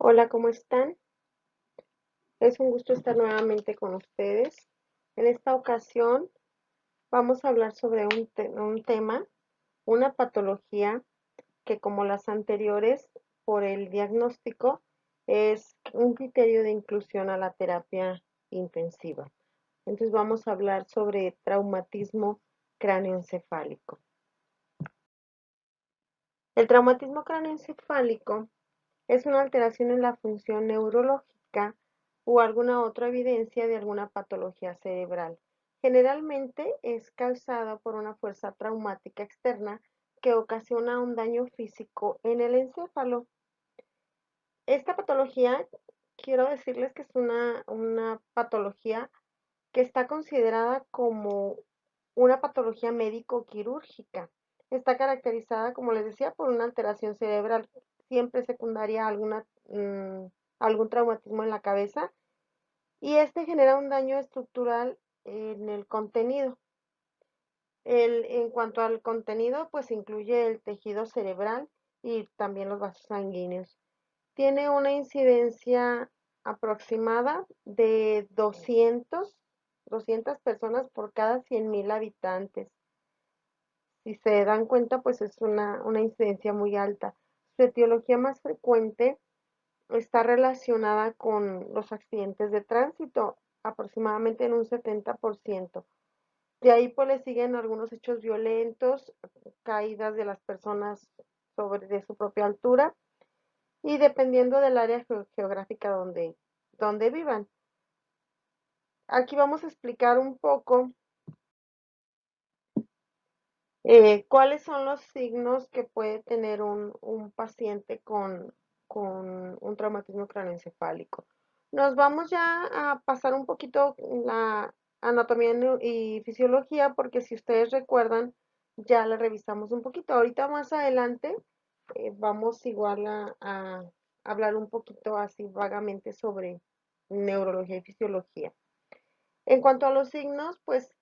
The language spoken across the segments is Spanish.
Hola, ¿cómo están? Es un gusto estar nuevamente con ustedes. En esta ocasión vamos a hablar sobre un tema, una patología que como las anteriores, por el diagnóstico, es un criterio de inclusión a la terapia intensiva. Entonces vamos a hablar sobre traumatismo cráneoencefálico. El traumatismo cráneoencefálico es una alteración en la función neurológica o alguna otra evidencia de alguna patología cerebral. Generalmente es causada por una fuerza traumática externa que ocasiona un daño físico en el encéfalo. Esta patología, quiero decirles que es una patología que está considerada como una patología médico-quirúrgica. Está caracterizada, como les decía, por una alteración cerebral, siempre secundaria a algún traumatismo en la cabeza, y este genera un daño estructural en el contenido. En cuanto al contenido, pues incluye el tejido cerebral y también los vasos sanguíneos. Tiene una incidencia aproximada de 200 personas por cada 100,000 habitantes. Si se dan cuenta, pues es una incidencia muy alta. Su etiología más frecuente está relacionada con los accidentes de tránsito, aproximadamente en un 70%. De ahí pues le siguen algunos hechos violentos, caídas de las personas de su propia altura y dependiendo del área geográfica donde vivan. Aquí vamos a explicar un poco cuáles son los signos que puede tener un paciente con un traumatismo craneoencefálico. Nos vamos ya a pasar un poquito la anatomía y fisiología, porque si ustedes recuerdan, ya la revisamos un poquito. Ahorita más adelante vamos igual a hablar un poquito así vagamente sobre neurología y fisiología. En cuanto a los signos, pues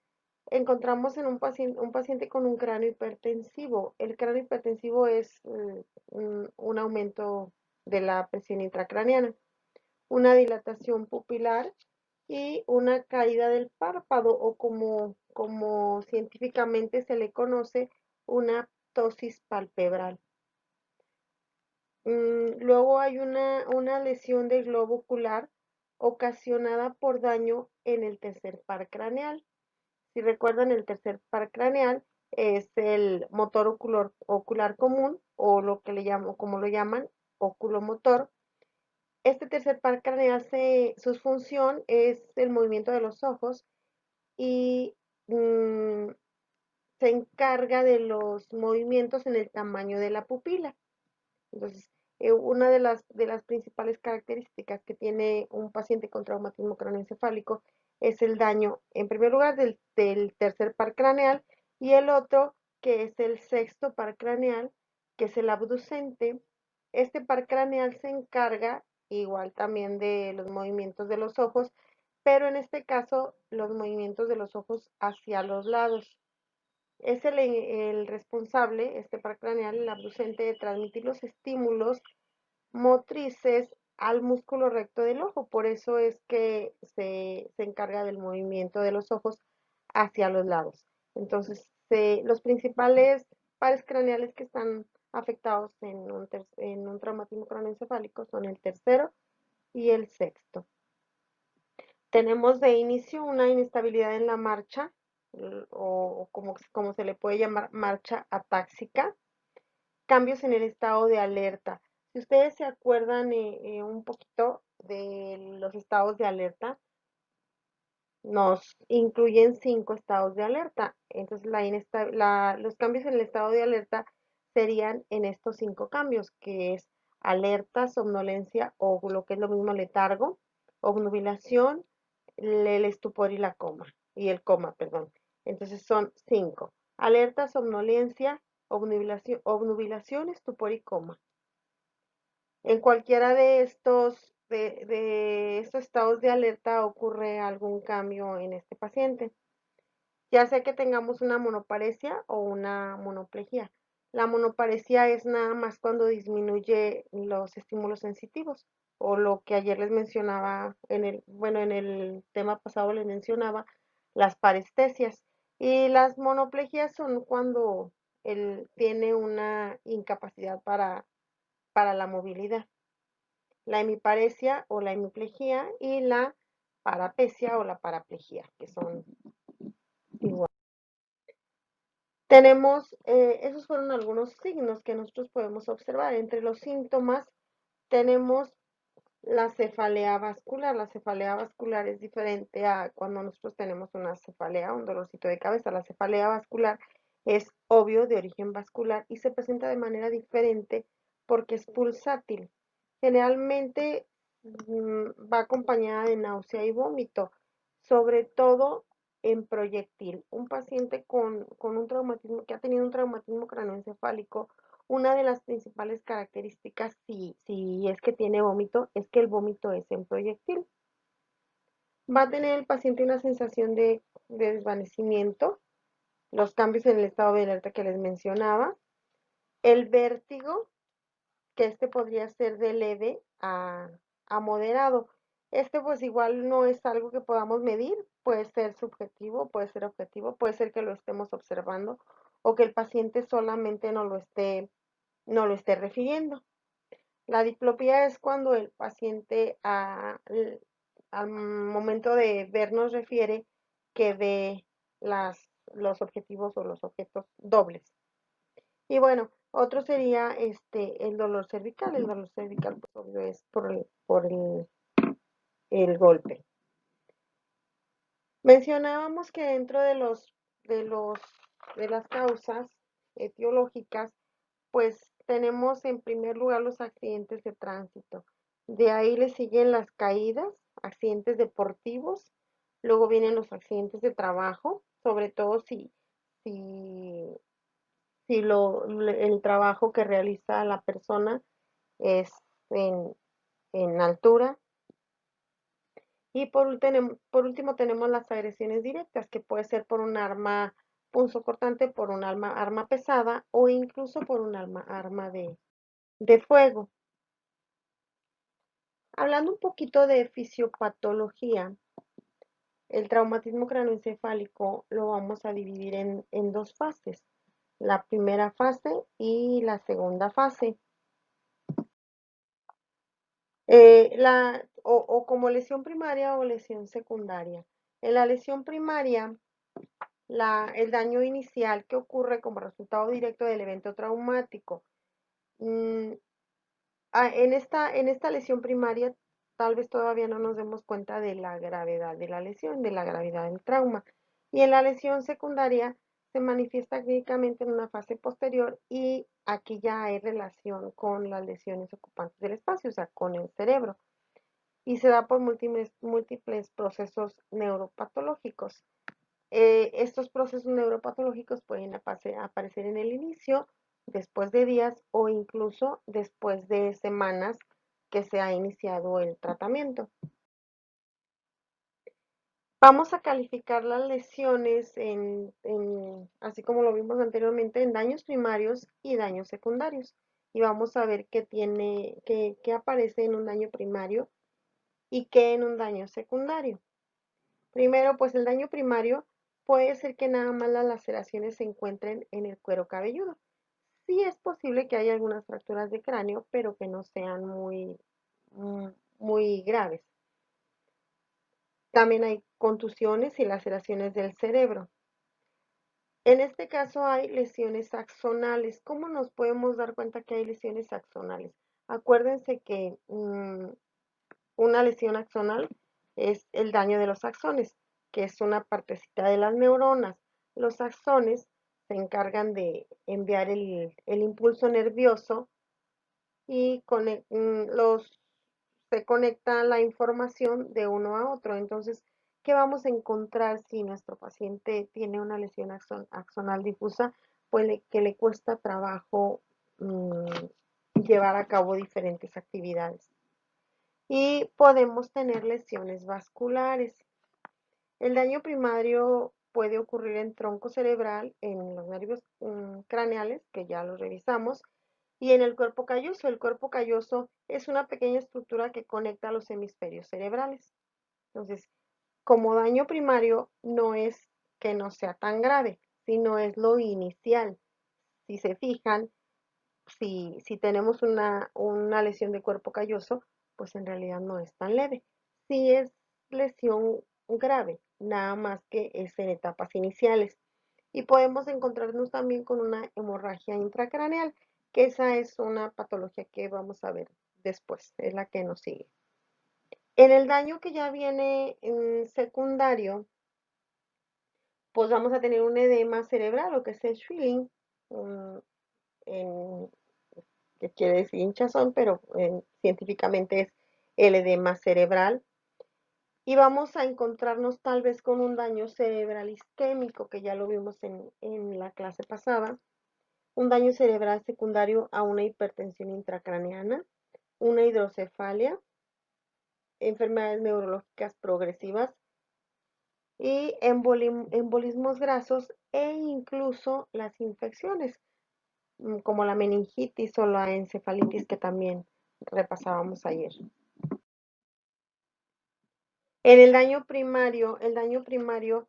encontramos en un paciente con un cráneo hipertensivo. El cráneo hipertensivo es un aumento de la presión intracraneana, una dilatación pupilar y una caída del párpado o como científicamente se le conoce, una ptosis palpebral. Luego hay una lesión del globo ocular ocasionada por daño en el tercer par craneal. Si recuerdan, el tercer par craneal es el motor ocular común o lo que le llamo, como lo llaman, oculomotor. Este tercer par craneal, su función es el movimiento de los ojos y mm, se encarga de los movimientos en el tamaño de la pupila. Entonces, una de las principales características que tiene un paciente con traumatismo craneoencefálico es el daño, en primer lugar, del tercer par craneal y el otro, que es el sexto par craneal, que es el abducente. Este par craneal se encarga igual también de los movimientos de los ojos, pero en este caso los movimientos de los ojos hacia los lados. Es el responsable, este par craneal, el abducente, de transmitir los estímulos motrices al músculo recto del ojo. Por eso es que se encarga del movimiento de los ojos hacia los lados. Entonces, los principales pares craneales que están afectados en un traumatismo craneoencefálico son el tercero y el sexto. Tenemos de inicio una inestabilidad en la marcha, o como se le puede llamar, marcha atáxica, cambios en el estado de alerta. Si ustedes se acuerdan un poquito de los estados de alerta, nos incluyen 5 estados de alerta. Entonces, los cambios en el estado de alerta serían en estos 5 cambios, que es alerta, somnolencia o lo que es lo mismo letargo, obnubilación, el estupor y el coma, perdón. Entonces son 5: alerta, somnolencia, obnubilación, estupor y coma. En cualquiera de estos estados de alerta ocurre algún cambio en este paciente, ya sea que tengamos una monoparesia o una monoplegia. La monoparesia es nada más cuando disminuye los estímulos sensitivos, o lo que ayer les mencionaba bueno, en el tema pasado les mencionaba, las parestesias. Y las monoplegias son cuando él tiene una incapacidad para la movilidad. La hemiparesia o la hemiplegia y la parapesia o la paraplegia, que son igual. Esos fueron algunos signos que nosotros podemos observar. Entre los síntomas tenemos la cefalea vascular. La cefalea vascular es diferente a cuando nosotros tenemos una cefalea, un dolorcito de cabeza. La cefalea vascular es obvio de origen vascular y se presenta de manera porque es pulsátil. Generalmente va acompañada de náusea y vómito, sobre todo en proyectil. Un paciente con un traumatismo, que ha tenido un traumatismo craneoencefálico, una de las principales características, si es que tiene vómito, es que el vómito es en proyectil. Va a tener el paciente una sensación de desvanecimiento, los cambios en el estado de alerta que les mencionaba, el vértigo, que podría ser de leve a moderado. Pues igual no es algo que podamos medir, puede ser subjetivo, puede ser objetivo, puede ser que lo estemos observando o que el paciente solamente no lo esté refiriendo. La diplopía es cuando el paciente al momento de ver nos refiere que ve los objetivos o los objetos dobles. Y bueno, otro sería el dolor cervical. El dolor cervical, pues obvio, es el golpe. Mencionábamos que dentro de los, de las causas etiológicas, pues tenemos en primer lugar los accidentes de tránsito. De ahí le siguen las caídas, accidentes deportivos, luego vienen los accidentes de trabajo, sobre todo si, el trabajo que realiza la persona es en, en altura. Y por último tenemos las agresiones directas, que puede ser por un arma punzocortante, por un arma pesada o incluso por un arma de fuego. Hablando un poquito de fisiopatología, el traumatismo craneoencefálico lo vamos a dividir en dos fases, la primera fase y la segunda fase. O como lesión primaria o lesión secundaria. En la lesión primaria, el daño inicial que ocurre como resultado directo del evento traumático. Mm, en esta lesión primaria, tal vez todavía no nos demos cuenta de la gravedad de la lesión, de la gravedad del trauma. Y en la lesión secundaria se manifiesta clínicamente en una fase posterior y aquí ya hay relación con las lesiones ocupantes del espacio, o sea, con el cerebro. Y se da por múltiples procesos neuropatológicos. Estos procesos neuropatológicos pueden aparecer en el inicio, después de días o incluso después de semanas que se ha iniciado el tratamiento. Vamos a calificar las lesiones así como lo vimos anteriormente, en daños primarios y daños secundarios. Y vamos a ver qué aparece en un daño primario y qué en un daño secundario. Primero, pues el daño primario puede ser que nada más las laceraciones se encuentren en el cuero cabelludo. Sí es posible que haya algunas fracturas de cráneo, pero que no sean muy graves. También hay contusiones y laceraciones del cerebro. En este caso hay lesiones axonales. ¿Cómo nos podemos dar cuenta que hay lesiones axonales? Acuérdense que una lesión axonal es el daño de los axones, que es una partecita de las neuronas. Los axones se encargan de enviar el impulso nervioso y se conecta la información de uno a otro. Entonces, ¿qué vamos a encontrar si nuestro paciente tiene una lesión axonal difusa? Pues que le cuesta trabajo llevar a cabo diferentes actividades. Y podemos tener lesiones vasculares. El daño primario puede ocurrir en tronco cerebral, en los nervios craneales, que ya los revisamos, y en el cuerpo calloso. El cuerpo calloso es una pequeña estructura que conecta los hemisferios cerebrales. Entonces, como daño primario no es que no sea tan grave, sino es lo inicial. Si se fijan, si tenemos una lesión de cuerpo calloso, pues en realidad no es tan leve. Si es lesión grave, nada más que es en etapas iniciales. Y podemos encontrarnos también con una hemorragia intracraneal, que esa es una patología que vamos a ver después, es la que nos sigue. En el daño que ya viene en secundario, pues vamos a tener un edema cerebral, o que es el Schilling, en, que quiere decir hinchazón, pero científicamente es el edema cerebral. Y vamos a encontrarnos tal vez con un daño cerebral isquémico, que ya lo vimos en la clase pasada, un daño cerebral secundario a una hipertensión intracraneana, una hidrocefalia, enfermedades neurológicas progresivas y embolismos grasos e incluso las infecciones, como la meningitis o la encefalitis que también repasábamos ayer. En el daño primario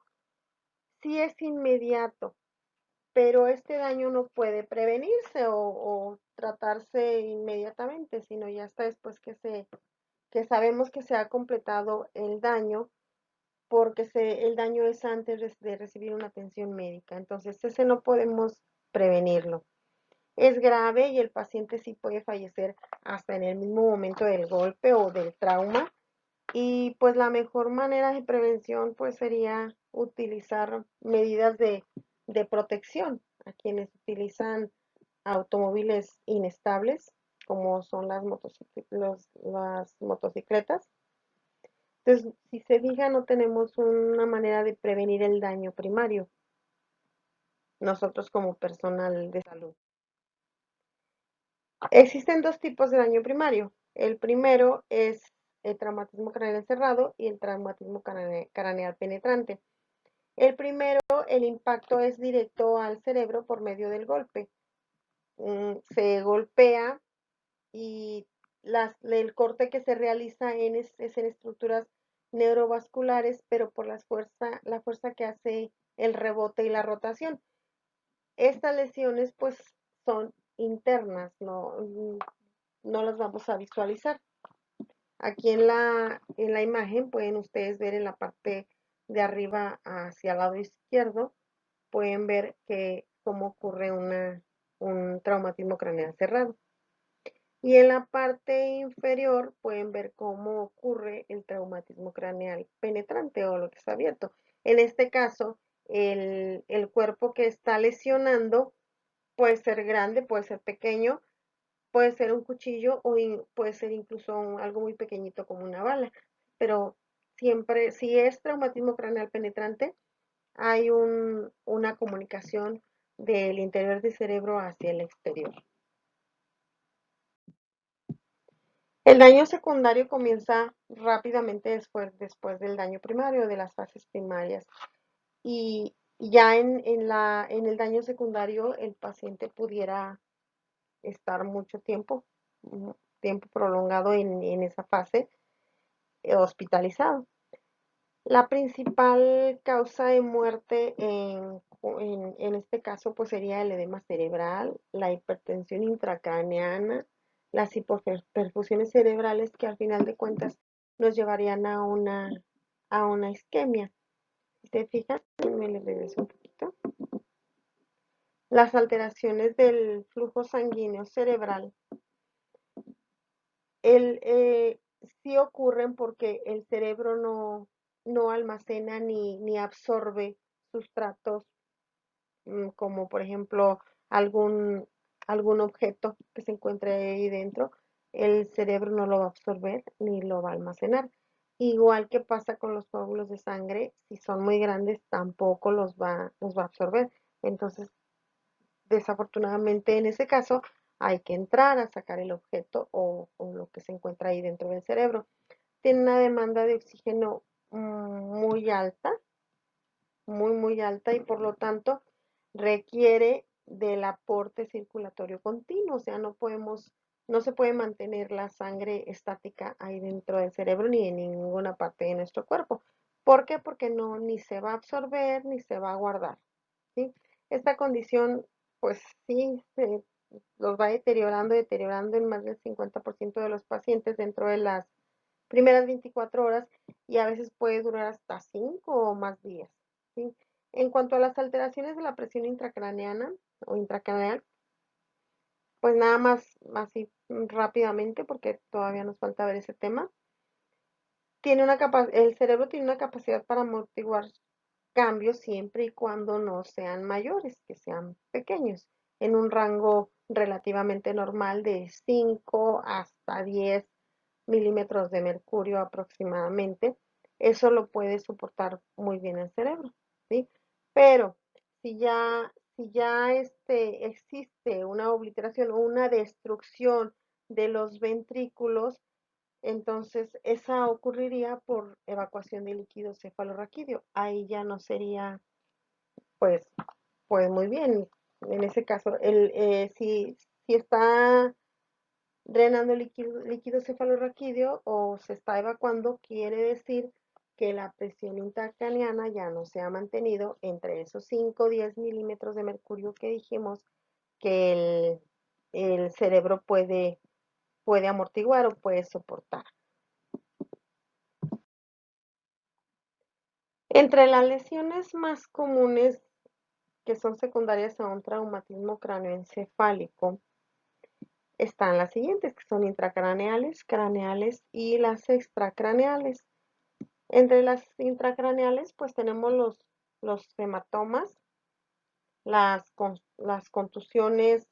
sí es inmediato, pero este daño no puede prevenirse o tratarse inmediatamente, sino ya hasta después que sabemos que se ha completado el daño, porque el daño es antes de recibir una atención médica. Entonces, ese no podemos prevenirlo. Es grave y el paciente sí puede fallecer hasta en el mismo momento del golpe o del trauma. Y pues la mejor manera de prevención pues sería utilizar medidas de protección a quienes utilizan automóviles inestables, como son las motocicletas. Entonces, si se fija, no tenemos una manera de prevenir el daño primario, nosotros como personal de salud. Existen dos tipos de daño primario. El primero es el traumatismo craneal cerrado y el traumatismo craneal penetrante. El primero, el impacto es directo al cerebro por medio del golpe. Se golpea y el corte que se realiza es en estructuras neurovasculares, pero por la fuerza que hace el rebote y la rotación. Estas lesiones pues son internas, no las vamos a visualizar. Aquí en la imagen pueden ustedes ver en la parte de arriba hacia el lado izquierdo, pueden ver cómo ocurre un traumatismo craneal cerrado. Y en la parte inferior pueden ver cómo ocurre el traumatismo craneal penetrante o lo que está abierto. En este caso, el cuerpo que está lesionando puede ser grande, puede ser pequeño, puede ser un cuchillo o puede ser incluso algo muy pequeñito como una bala. Pero siempre, si es traumatismo craneal penetrante, hay una comunicación del interior del cerebro hacia el exterior. El daño secundario comienza rápidamente después del daño primario, de las fases primarias. Y ya en el daño secundario, el paciente pudiera estar mucho tiempo, un tiempo prolongado en esa fase, hospitalizado. La principal causa de muerte en este caso pues sería el edema cerebral, la hipertensión intracraneana, las hipoperfusiones cerebrales que al final de cuentas nos llevarían a una isquemia. Si se fijan, me les regreso un poquito. Las alteraciones del flujo sanguíneo cerebral sí ocurren porque el cerebro no almacena ni absorbe sustratos, como por ejemplo algún, algún objeto que se encuentre ahí dentro, el cerebro no lo va a absorber ni lo va a almacenar. Igual que pasa con los coágulos de sangre, si son muy grandes tampoco los va a absorber. Entonces, desafortunadamente en ese caso hay que entrar a sacar el objeto o lo que se encuentra ahí dentro del cerebro. Tiene una demanda de oxígeno muy alta muy, muy alta y por lo tanto requiere del aporte circulatorio continuo, o sea, no se puede mantener la sangre estática ahí dentro del cerebro ni en ninguna parte de nuestro cuerpo. ¿Por qué? Porque no, ni se va a absorber ni se va a guardar, ¿sí? Esta condición, pues sí, los va deteriorando, deteriorando en más del 50% de los pacientes dentro de las primeras 24 horas y a veces puede durar hasta 5 o más días, ¿sí? En cuanto a las alteraciones de la presión intracraneana o intracraneal, pues nada más así rápidamente, porque todavía nos falta ver ese tema. El cerebro tiene una capacidad para amortiguar cambios siempre y cuando no sean mayores, que sean pequeños, en un rango relativamente normal de 5 hasta 10 milímetros de mercurio aproximadamente. Eso lo puede soportar muy bien el cerebro, ¿sí? Pero si ya existe una obliteración o una destrucción de los ventrículos, entonces esa ocurriría por evacuación de líquido cefalorraquídeo. Ahí ya no sería, pues, pues muy bien. En ese caso, si está drenando líquido cefalorraquídeo o se está evacuando, quiere decir que la presión intracraneana ya no se ha mantenido entre esos 5 o 10 milímetros de mercurio que dijimos que el cerebro puede amortiguar o puede soportar. Entre las lesiones más comunes que son secundarias a un traumatismo cráneoencefálico están las siguientes, que son intracraneales, craneales y las extracraneales. Entre las intracraneales, pues tenemos los hematomas, las contusiones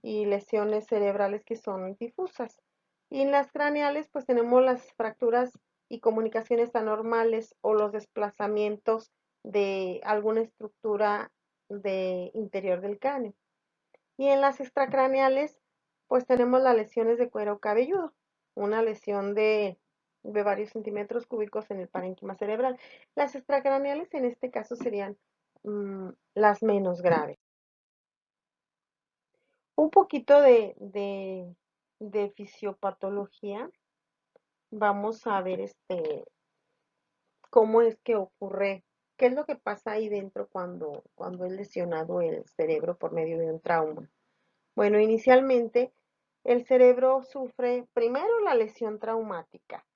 y lesiones cerebrales que son difusas. Y en las craneales, pues tenemos las fracturas y comunicaciones anormales o los desplazamientos de alguna estructura interior del cráneo. Y en las extracraneales, pues tenemos las lesiones de cuero cabelludo, una lesión de varios centímetros cúbicos en el parénquima cerebral. Las extracraneales en este caso serían las menos graves. Un poquito de fisiopatología. Vamos a ver cómo es que ocurre, qué es lo que pasa ahí dentro cuando es lesionado el cerebro por medio de un trauma. Bueno, inicialmente el cerebro sufre primero la lesión traumática,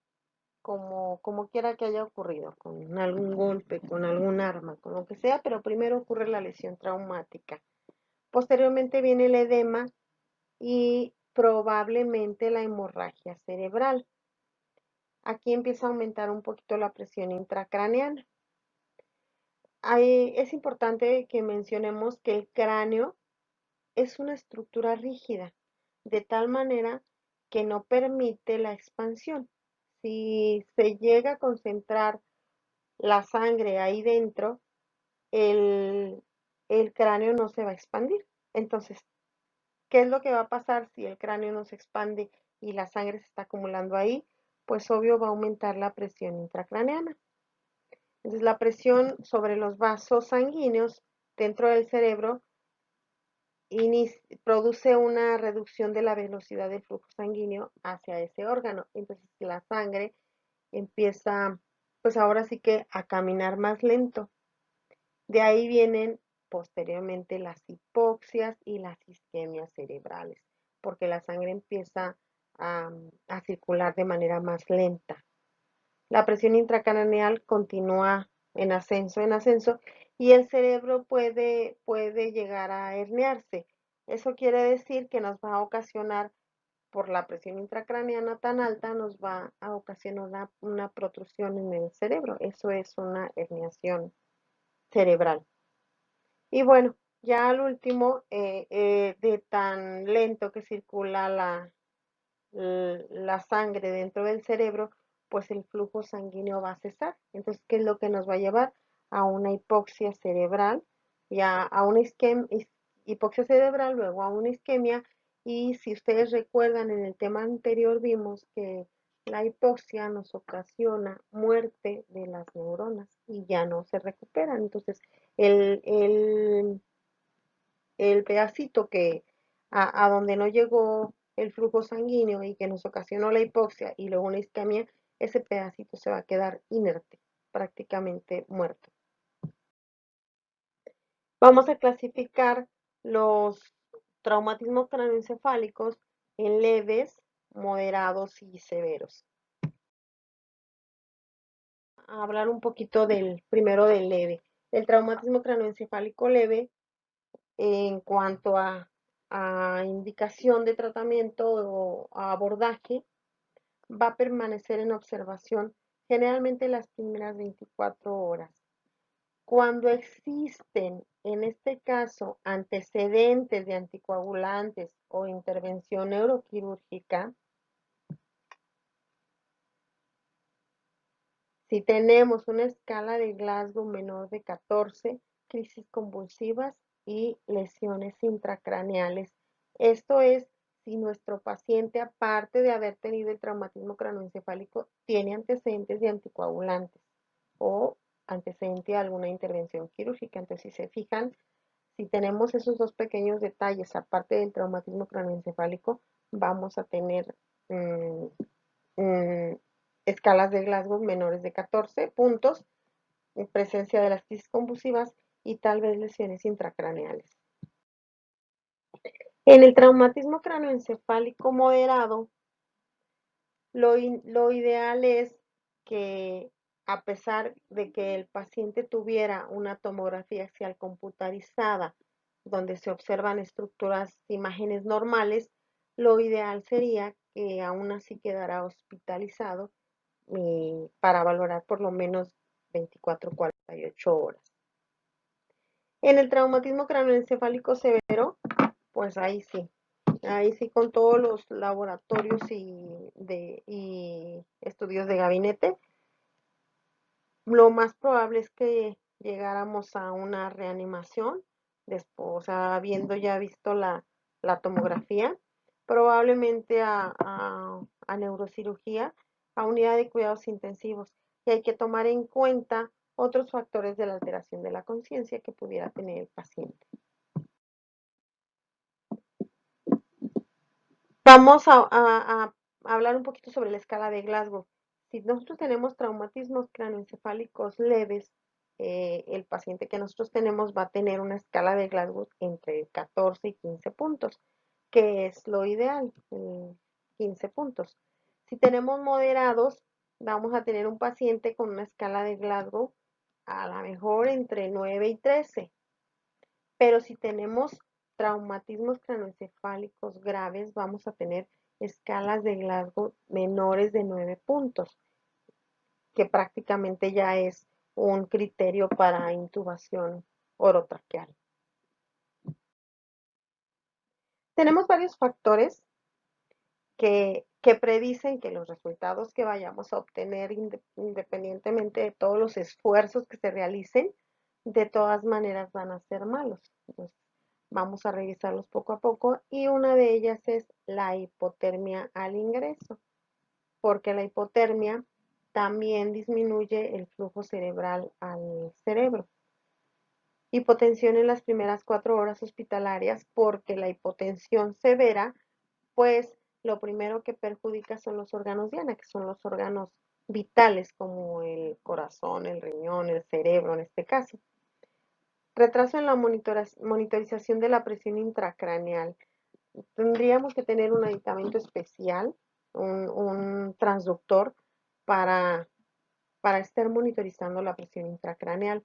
como quiera que haya ocurrido, con algún golpe, con algún arma, con lo que sea, pero primero ocurre la lesión traumática. Posteriormente viene el edema y probablemente la hemorragia cerebral. Aquí empieza a aumentar un poquito la presión intracraneana. Es importante que mencionemos que el cráneo es una estructura rígida, de tal manera que no permite la expansión. Si se llega a concentrar la sangre ahí dentro, el, el cráneo no se va a expandir. Entonces, ¿qué es lo que va a pasar si el cráneo no se expande y la sangre se está acumulando ahí? Pues obvio va a aumentar la presión intracraneana. Entonces, la presión sobre los vasos sanguíneos dentro del cerebro produce una reducción de la velocidad del flujo sanguíneo hacia ese órgano. Entonces la sangre empieza, pues ahora sí que a caminar más lento. De ahí vienen posteriormente las hipoxias y las isquemias cerebrales, porque la sangre empieza a circular de manera más lenta. La presión intracraneal continúa en ascenso, y el cerebro puede llegar a herniarse. Eso quiere decir que nos va a ocasionar, por la presión intracraneana tan alta, nos va a ocasionar una protrusión en el cerebro. Eso es una herniación cerebral. Y bueno, ya al último, de tan lento que circula la sangre dentro del cerebro, pues el flujo sanguíneo va a cesar. Entonces, ¿qué es lo que nos va a llevar? A una hipoxia cerebral, y a una hipoxia cerebral, luego a una isquemia. Y si ustedes recuerdan, en el tema anterior vimos que La hipoxia nos ocasiona muerte de las neuronas y ya no se recuperan. Entonces, el, el, el pedacito que a donde no llegó el flujo sanguíneo y que nos ocasionó la hipoxia y luego una isquemia, ese pedacito se va a quedar inerte, prácticamente muerto. Vamos a clasificar los traumatismos craneoencefálicos en leves, moderados y severos. A hablar un poquito del primero del leve. El traumatismo craneoencefálico leve, en cuanto a indicación de tratamiento o a abordaje, va a permanecer en observación generalmente las primeras 24 horas. Cuando existen, en este caso, antecedentes de anticoagulantes o intervención neuroquirúrgica, si tenemos una escala de Glasgow menor de 14, crisis convulsivas y lesiones intracraneales. Esto es si nuestro paciente, aparte de haber tenido el traumatismo craneoencefálico, tiene antecedentes de anticoagulantes o antecedente de alguna intervención quirúrgica. Entonces, si se fijan, si tenemos esos dos pequeños detalles, aparte del traumatismo craneoencefálico, vamos a tener mmm, escalas de Glasgow menores de 14 puntos, en presencia de las crisis convulsivas y tal vez lesiones intracraneales. En el traumatismo craneoencefálico moderado, lo ideal es que, a pesar de que el paciente tuviera una tomografía axial computarizada, donde se observan estructuras, imágenes normales, lo ideal sería que aún así quedara hospitalizado para valorar por lo menos 24-48 horas. En el traumatismo craneoencefálico severo, pues ahí sí con todos los laboratorios y estudios de gabinete, lo más probable es que llegáramos a una reanimación, después, o sea, habiendo ya visto la tomografía, probablemente a neurocirugía, a unidad de cuidados intensivos. Y hay que tomar en cuenta otros factores de la alteración de la conciencia que pudiera tener el paciente. Vamos a hablar un poquito sobre la escala de Glasgow. Si nosotros tenemos traumatismos craneoencefálicos leves, el paciente que nosotros tenemos va a tener una escala de Glasgow entre 14 y 15 puntos, que es lo ideal, 15 puntos. Si tenemos moderados, vamos a tener un paciente con una escala de Glasgow a lo mejor entre 9 y 13. Pero si tenemos traumatismos craneoencefálicos graves, vamos a tener escalas de Glasgow menores de 9 puntos, que prácticamente ya es un criterio para intubación orotraqueal. Tenemos varios factores que predicen que los resultados que vayamos a obtener, independientemente de todos los esfuerzos que se realicen, de todas maneras van a ser malos. Entonces, vamos a revisarlos poco a poco y una de ellas es la hipotermia al ingreso, porque la hipotermia también disminuye el flujo cerebral al cerebro. Hipotensión en las primeras 4 horas hospitalarias, porque la hipotensión severa, pues lo primero que perjudica son los órganos diana, que son los órganos vitales como el corazón, el riñón, el cerebro en este caso. Retraso en la monitorización de la presión intracraneal. Tendríamos que tener un aditamento especial, un transductor para, para estar monitorizando la presión intracraneal.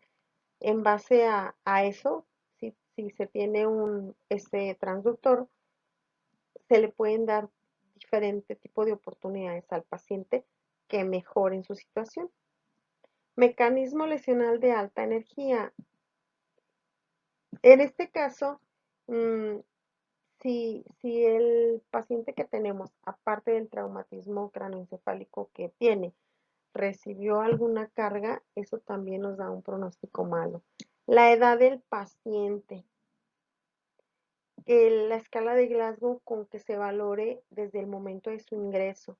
En base a eso, si se tiene este transductor, se le pueden dar diferente tipo de oportunidades al paciente que mejoren su situación. Mecanismo lesional de alta energía. En este caso, si el paciente que tenemos, aparte del traumatismo craneoencefálico que tiene, recibió alguna carga, eso también nos da un pronóstico malo. La edad del paciente. La escala de Glasgow con que se valore desde el momento de su ingreso.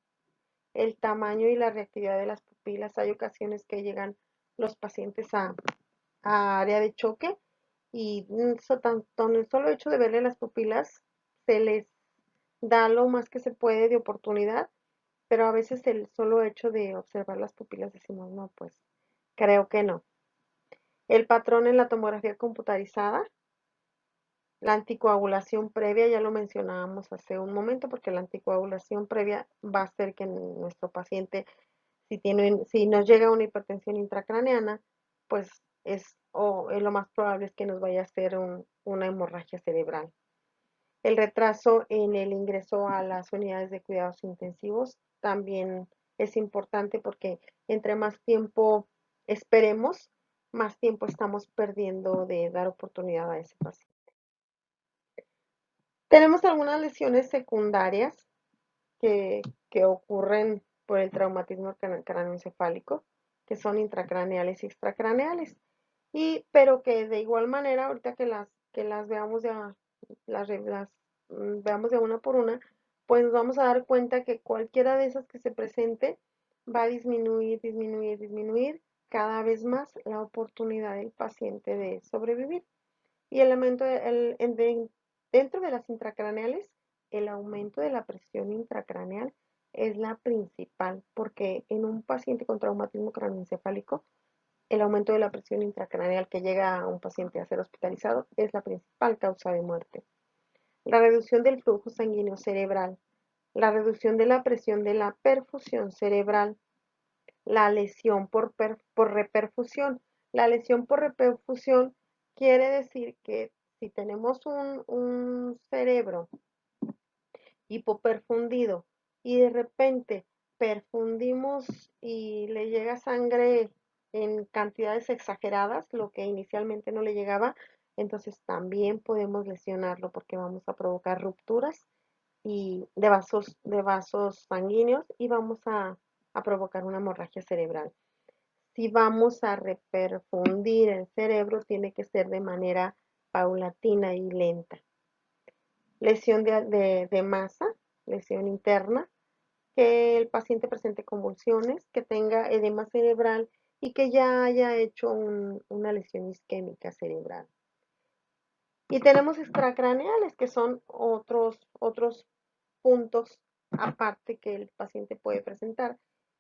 el tamaño y la reactividad de las pupilas. Hay ocasiones que llegan los pacientes a área de choque y con el solo hecho de verle las pupilas se les da lo más que se puede de oportunidad, pero a veces el solo hecho de observar las pupilas decimos, no, pues creo que no. El patrón en la tomografía computarizada, la anticoagulación previa, ya lo mencionábamos hace un momento, porque la anticoagulación previa va a hacer que nuestro paciente, si nos llega una hipertensión intracraneana, pues lo más probable es que nos vaya a hacer una hemorragia cerebral. El retraso en el ingreso a las unidades de cuidados intensivos también es importante porque entre más tiempo esperemos, más tiempo estamos perdiendo de dar oportunidad a ese paciente. Tenemos algunas lesiones secundarias que, que ocurren por el traumatismo cráneoencefálico, que son intracraneales y extracraneales, pero que de igual manera, ahorita que las veamos veamos de una por una, pues nos vamos a dar cuenta que cualquiera de esas que se presente va a disminuir, disminuir, disminuir cada vez más la oportunidad del paciente de sobrevivir. Y dentro de las intracraneales, el aumento de la presión intracraneal es la principal, porque en un paciente con traumatismo craneoencefálico, el aumento de la presión intracraneal que llega a un paciente a ser hospitalizado es la principal causa de muerte. La reducción del flujo sanguíneo cerebral, la reducción de la presión de la perfusión cerebral, la lesión por reperfusión. La lesión por reperfusión quiere decir que si tenemos un cerebro hipoperfundido y de repente perfundimos y le llega sangre en cantidades exageradas, lo que inicialmente no le llegaba, entonces también podemos lesionarlo porque vamos a provocar rupturas y de vasos sanguíneos y vamos a provocar una hemorragia cerebral. Si vamos a reperfundir el cerebro, tiene que ser de manera paulatina y lenta. Lesión de masa, lesión interna, que el paciente presente convulsiones, que tenga edema cerebral y que ya haya hecho una lesión isquémica cerebral. Y tenemos extracraneales, que son otros puntos aparte que el paciente puede presentar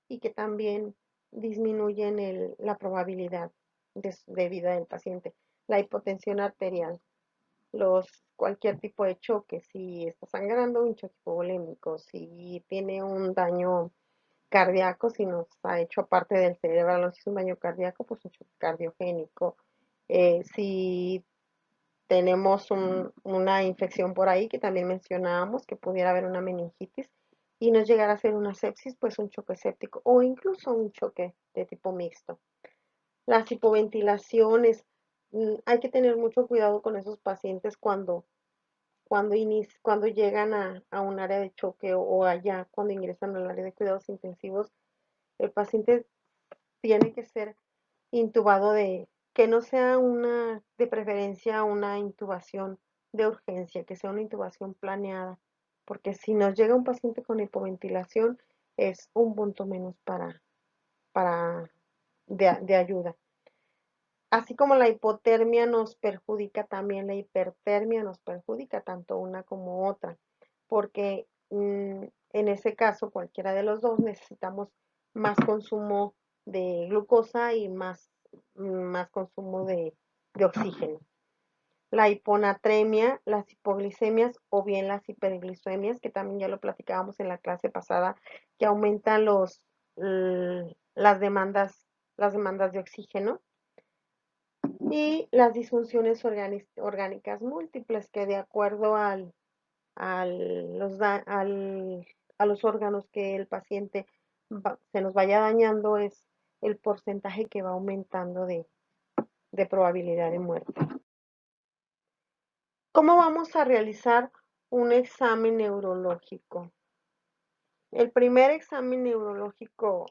y que también disminuyen la probabilidad de vida del paciente. La hipotensión arterial, cualquier tipo de choque, si está sangrando, un choque hipovolémico, si tiene un daño cardíaco, si nos ha hecho parte del cerebro, nos hizo un daño cardíaco, pues un choque cardiogénico. Si tenemos una infección por ahí que también mencionábamos, que pudiera haber una meningitis y nos llegara a ser una sepsis, pues un choque séptico o incluso un choque de tipo mixto. Las hipoventilaciones, hay que tener mucho cuidado con esos pacientes cuando llegan a un área de choque o allá, cuando ingresan al área de cuidados intensivos, el paciente tiene que ser intubado que no sea de preferencia una intubación de urgencia, que sea una intubación planeada, porque si nos llega un paciente con hipoventilación es un punto menos de ayuda. Así como la hipotermia nos perjudica, también la hipertermia nos perjudica, tanto una como otra, porque en ese caso, cualquiera de los dos, necesitamos más consumo de glucosa y más consumo de oxígeno. La hiponatremia, las hipoglicemias o bien las hiperglicemias, que también ya lo platicábamos en la clase pasada, que aumentan las demandas de oxígeno y las disfunciones orgánicas múltiples, que de acuerdo a los órganos que el paciente se nos vaya dañando es el porcentaje que va aumentando de probabilidad de muerte. ¿Cómo vamos a realizar un examen neurológico? El primer examen neurológico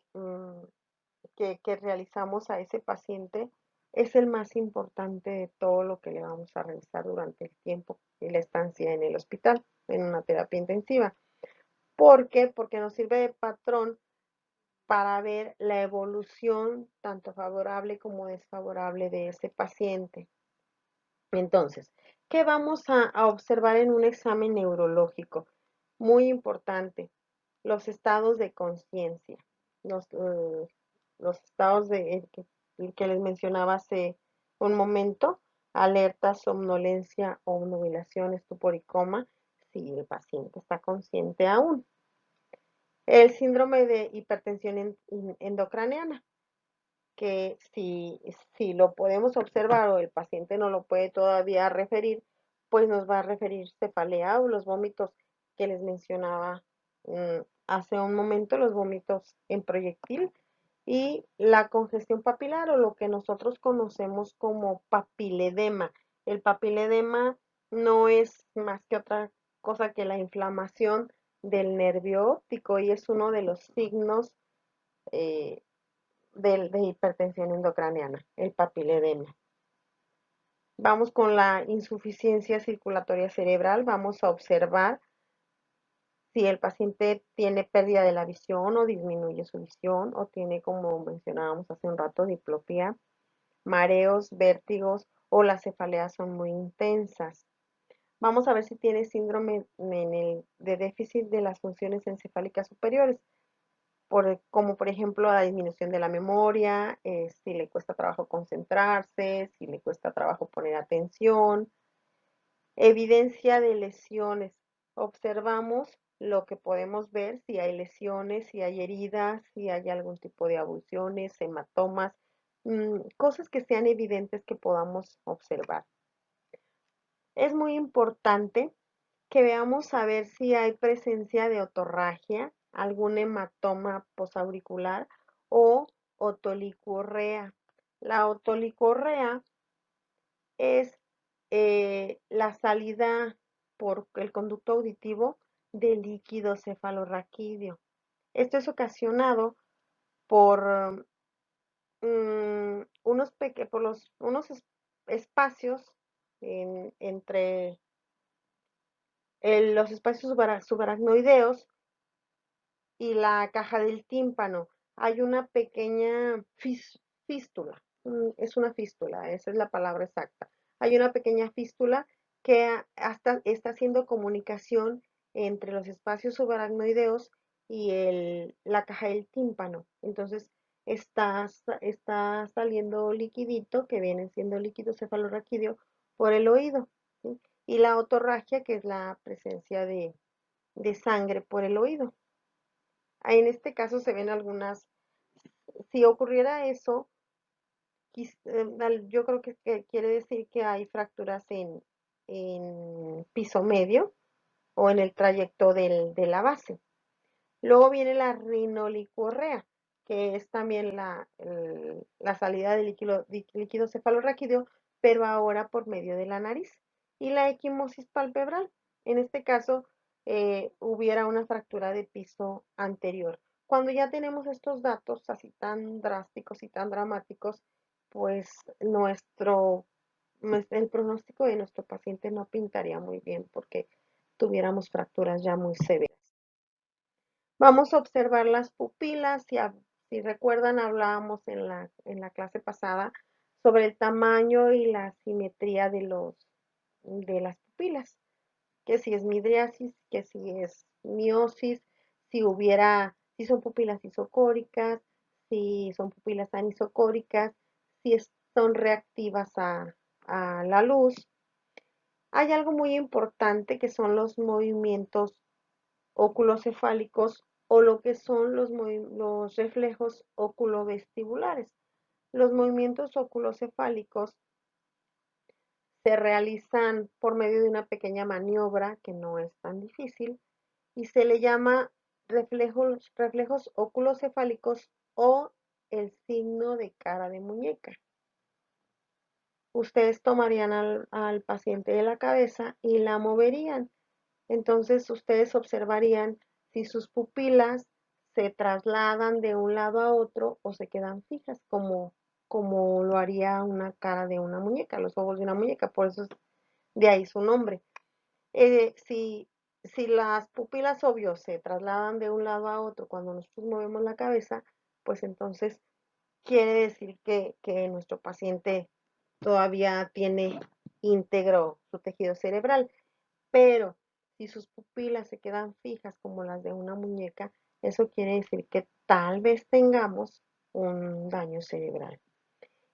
que realizamos a ese paciente es el más importante de todo lo que le vamos a realizar durante el tiempo y la estancia en el hospital, en una terapia intensiva. ¿Por qué? Porque nos sirve de patrón para ver la evolución tanto favorable como desfavorable de ese paciente. Entonces, ¿qué vamos a observar en un examen neurológico? Muy importante, los estados de conciencia, los, eh, los estados el que les mencionaba hace un momento, alerta, somnolencia o nubilación, estupor y coma, si el paciente está consciente aún. El síndrome de hipertensión endocraneana, que si lo podemos observar o el paciente no lo puede todavía referir, pues nos va a referir cefalea o los vómitos que les mencionaba hace un momento, los vómitos en proyectil y la congestión papilar o lo que nosotros conocemos como papiledema. El papiledema no es más que otra cosa que la inflamación del nervio óptico y es uno de los signos eh, de hipertensión endocraniana, el papiledema. Vamos con la insuficiencia circulatoria cerebral, vamos a observar si el paciente tiene pérdida de la visión o disminuye su visión o tiene, como mencionábamos hace un rato, diplopía, mareos, vértigos o las cefaleas son muy intensas. Vamos a ver si tiene síndrome de déficit de las funciones encefálicas superiores, como por ejemplo la disminución de la memoria, si le cuesta trabajo concentrarse, si le cuesta trabajo poner atención. Evidencia de lesiones. Observamos lo que podemos ver, si hay lesiones, si hay heridas, si hay algún tipo de abulsiones, hematomas, cosas que sean evidentes que podamos observar. Es muy importante que veamos a ver si hay presencia de otorragia, algún hematoma posauricular o otolicorrea. La otolicorrea es la salida por el conducto auditivo del líquido cefalorraquídeo. Esto es ocasionado por unos espacios entre los espacios subaracnoideos y la caja del tímpano. Hay una pequeña fístula, es una fístula, esa es la palabra exacta. Hay una pequeña fístula que hasta está haciendo comunicación entre los espacios subaracnoideos y la caja del tímpano. Entonces, está saliendo liquidito, que viene siendo líquido cefalorraquídeo, por el oído, ¿sí? Y la otorragia, que es la presencia de sangre por el oído. En este caso se ven si ocurriera eso, yo creo que quiere decir que hay fracturas en piso medio o en el trayecto de la base. Luego viene la rinolicorrea, que es también la salida de líquido cefalorraquídeo, pero ahora por medio de la nariz. Y la equimosis palpebral, en este caso, hubiera una fractura de piso anterior. Cuando ya tenemos estos datos así tan drásticos y tan dramáticos, pues el pronóstico de nuestro paciente no pintaría muy bien porque tuviéramos fracturas ya muy severas. Vamos a observar las pupilas. Si recuerdan, hablábamos en la clase pasada sobre el tamaño y la simetría de las pupilas, que si es midriasis, que si es miosis, si son pupilas isocóricas, si son pupilas anisocóricas, si son reactivas a la luz. Hay algo muy importante que son los movimientos oculocefálicos o lo que son los reflejos oculovestibulares. Los movimientos oculocefálicos se realizan por medio de una pequeña maniobra que no es tan difícil y se le llama reflejos oculocefálicos o el signo de cara de muñeca. Ustedes tomarían al paciente de la cabeza y la moverían. Entonces ustedes observarían si sus pupilas se trasladan de un lado a otro o se quedan fijas, como lo haría una cara de una muñeca, los ojos de una muñeca, por eso de ahí su nombre. Si Si las pupilas, obvio, se trasladan de un lado a otro cuando nosotros movemos la cabeza, pues entonces quiere decir que nuestro paciente todavía tiene íntegro su tejido cerebral. Pero si sus pupilas se quedan fijas como las de una muñeca, eso quiere decir que tal vez tengamos un daño cerebral.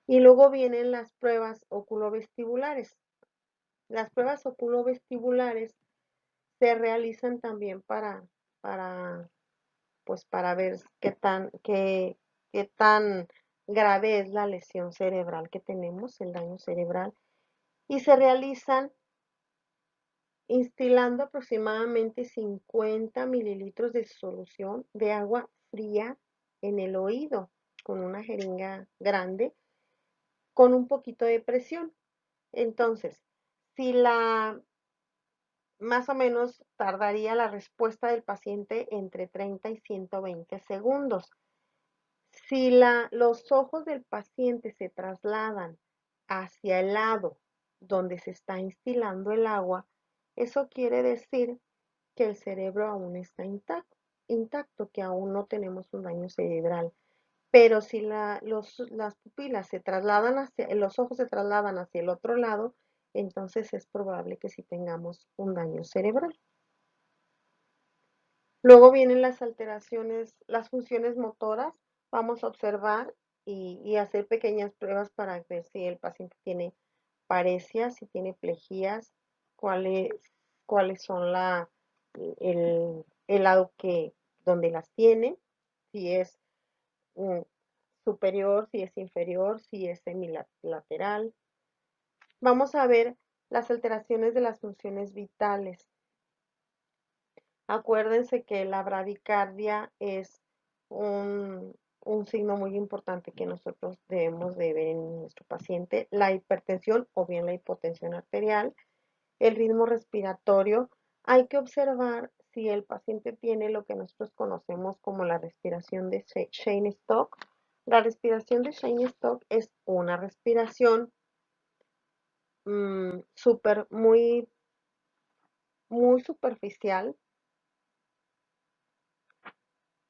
Y luego vienen las pruebas oculovestibulares. Las pruebas oculovestibulares se realizan también para, pues para ver qué tan grave es la lesión cerebral que tenemos, el daño cerebral, y se realizan instilando aproximadamente 50 mililitros de solución de agua fría en el oído con una jeringa grande con un poquito de presión. Entonces, si la más o menos tardaría la respuesta del paciente entre 30 y 120 segundos. Si los ojos del paciente se trasladan hacia el lado donde se está instilando el agua, eso quiere decir que el cerebro aún está intacto, que aún no tenemos un daño cerebral. Pero si las pupilas se trasladan los ojos se trasladan hacia el otro lado, entonces es probable que sí tengamos un daño cerebral. Luego vienen las alteraciones, las funciones motoras. Vamos a observar y hacer pequeñas pruebas para ver si el paciente tiene paresias, si tiene plejías, cuáles, cuáles son el lado donde las tiene, si es mm, superior, si es inferior, si es semilateral. Vamos a ver las alteraciones de las funciones vitales. Acuérdense que la bradicardia es un signo muy importante que nosotros debemos de ver en nuestro paciente. La hipertensión o bien la hipotensión arterial, el ritmo respiratorio. Hay que observar si el paciente tiene lo que nosotros conocemos como la respiración de Cheyne-Stokes. La respiración de Cheyne-Stokes es una respiración super, muy superficial,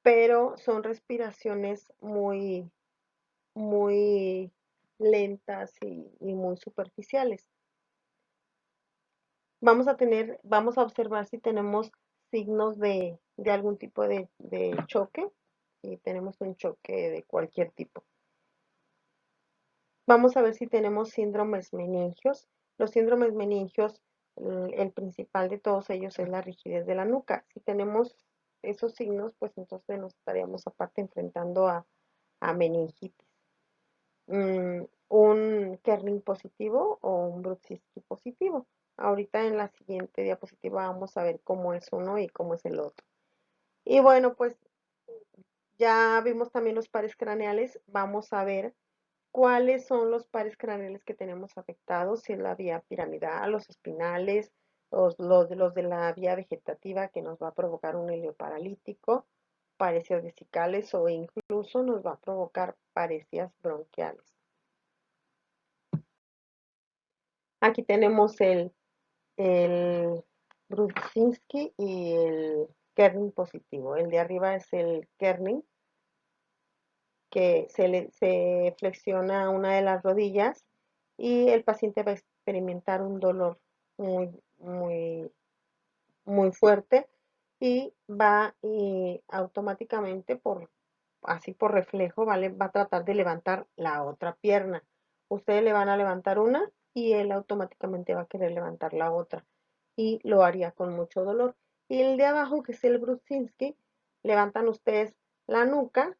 pero son respiraciones muy lentas y muy superficiales. Vamos a observar si tenemos signos de algún tipo de choque, si tenemos un choque de cualquier tipo. Vamos a ver si tenemos síndromes meningios. Los síndromes meningios, el principal de todos ellos es la rigidez de la nuca. Si tenemos esos signos, pues entonces nos estaríamos aparte enfrentando a meningitis. Un Kerning positivo o un Brudzinski positivo. Ahorita en la siguiente diapositiva vamos a ver cómo es uno y cómo es el otro. Y bueno, pues ya vimos también los pares craneales. Vamos a ver cuáles son los pares craneales que tenemos afectados, si es la vía piramidal, los espinales, los de la vía vegetativa que nos va a provocar un helio paralítico, parecias vesicales o incluso nos va a provocar parecias bronquiales. Aquí tenemos el Brudzinski y el Kerning positivo. El de arriba es el Kerning, que se flexiona una de las rodillas y el paciente va a experimentar un dolor muy, muy, muy fuerte y va automáticamente así por reflejo, ¿vale? Va a tratar de levantar la otra pierna. Ustedes le van a levantar una y él automáticamente va a querer levantar la otra y lo haría con mucho dolor. Y el de abajo, que es el Brudzinski, levantan ustedes la nuca,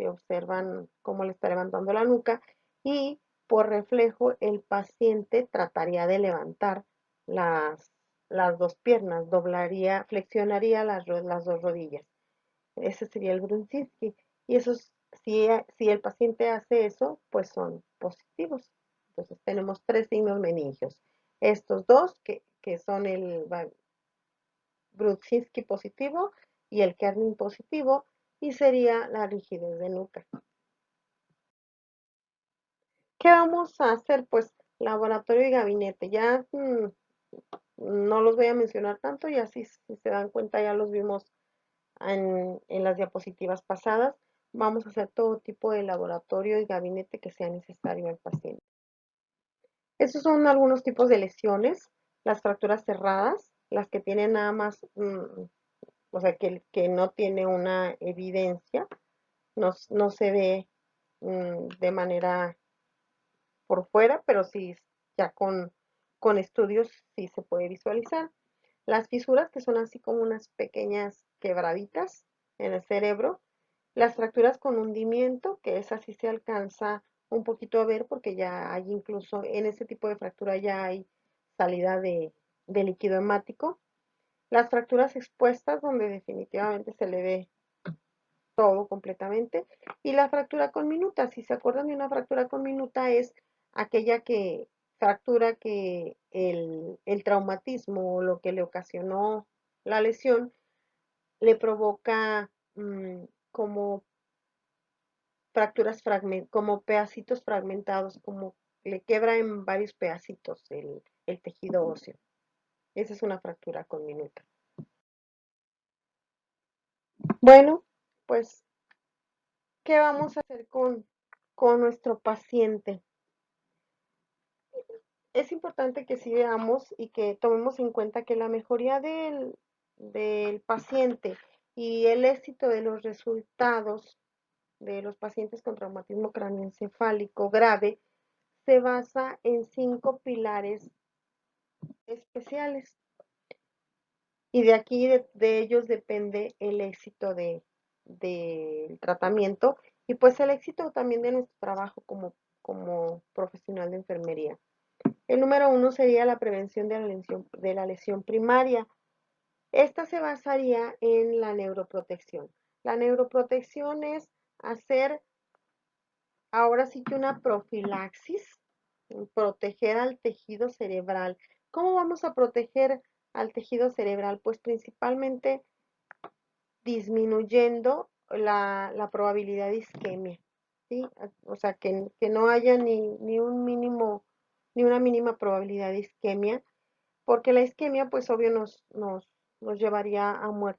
se observan cómo le está levantando la nuca y por reflejo el paciente trataría de levantar las, las dos piernas, doblaría, flexionaría las dos rodillas. Ese sería el Brudzinski. Y esos, si el paciente hace eso, pues son positivos. Entonces tenemos tres signos meningios. Estos dos, que son el Brudzinski positivo y el Kerning positivo, y sería la rigidez de nuca. ¿Qué vamos a hacer? Pues laboratorio y gabinete. Ya no los voy a mencionar tanto, y así si se dan cuenta ya los vimos en las diapositivas pasadas. Vamos a hacer todo tipo de laboratorio y gabinete que sea necesario al paciente. Estos son algunos tipos de lesiones: las fracturas cerradas, las que tienen nada más, o sea, que no tiene una evidencia, no se ve de manera por fuera, pero sí ya con estudios sí se puede visualizar. Las fisuras, que son así como unas pequeñas quebraditas en el cerebro. Las fracturas con hundimiento, que es así se alcanza un poquito a ver porque ya hay, incluso en ese tipo de fractura ya hay salida de líquido hemático. Las fracturas expuestas, donde definitivamente se le ve todo completamente. Y la fractura con minuta, si se acuerdan de una fractura con minuta, es aquella que fractura que el traumatismo o lo que le ocasionó la lesión le provoca como fracturas, como pedacitos fragmentados, como le quebra en varios pedacitos el tejido óseo. Esa es una fractura con minuta. Bueno, pues, ¿qué vamos a hacer con nuestro paciente? Es importante que sí veamos y que tomemos en cuenta que la mejoría del paciente y el éxito de los resultados de los pacientes con traumatismo craneoencefálico grave se basa en 5 pilares especiales, y de aquí de ellos depende el éxito del tratamiento y pues el éxito también de nuestro trabajo como profesional de enfermería. El número 1 sería la prevención de la lesión primaria. Esta se basaría en la neuroprotección. La neuroprotección es hacer ahora sí que una profilaxis, proteger al tejido cerebral. ¿Cómo vamos a proteger al tejido cerebral? Pues principalmente disminuyendo la probabilidad de isquemia, ¿sí? O sea, que no haya ni un mínimo, ni una mínima probabilidad de isquemia, porque la isquemia, pues obvio, nos llevaría a